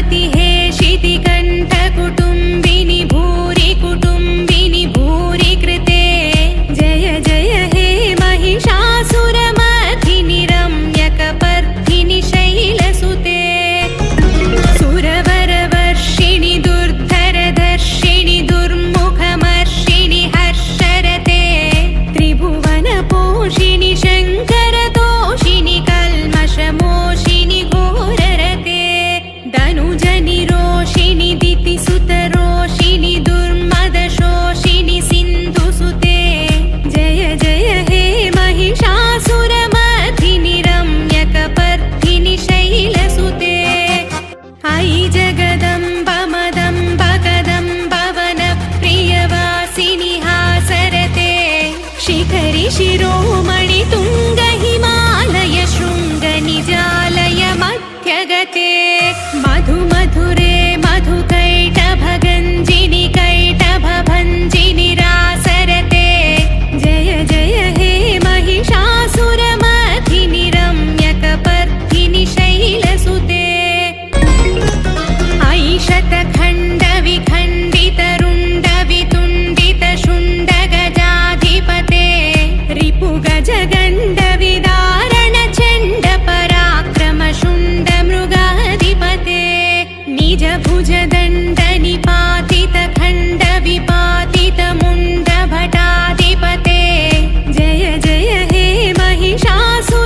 पति हे शितिकण्ठकुटुम्बिनि भूरि कुटुम्बिनि भूरि कृते जय जय हे महिषासुरमथिनि रम्यकपर्दिनि शैलसुते सुरवरवर्षिणि दुर्धरधर्षिणि दुर्मुखमर्षिणि हर्षरते त्रिभुवनपोषिणि शङ्करतोषिणि कल्मषमोषिणि घोररते धनुजनिरोषिणि दितिसुतरोषिणि दुर्मदशोषिणि सिन्धुसुते जय जय हे महिषासुरमथिनि रम्यकपर्दिनि शैलसुते अयि जगदम्ब मदम्ब कदम्ब वनप्रियवासिनि हासरते शिखरि शिरोमणि तुङ्ग हिमालय शृङ्ग निजालय मध्यगते मधु मधुरे मधुकैटभगञ्जिनि कैटभभञ्जिनि रासरते जय जय हे महिषासुरमथिनि रम्यकपर्दिनि शैलसुते अयि शतखण्डविखण्डितरुण्डवितुण्डितशुण्डगजाधिपते रिपुगजगण्डविदारणचण्डपराक्रमशुण्डमृगाधिपते निजभुजदण्डनिपातितखण्डविपातितमुण्डभटाधिपते जय जय हे महिषासुरमथिनि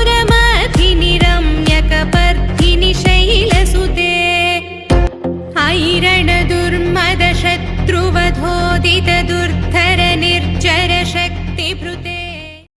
रम्यकपर्दिनि शैलसुते अयि रणदुर्मद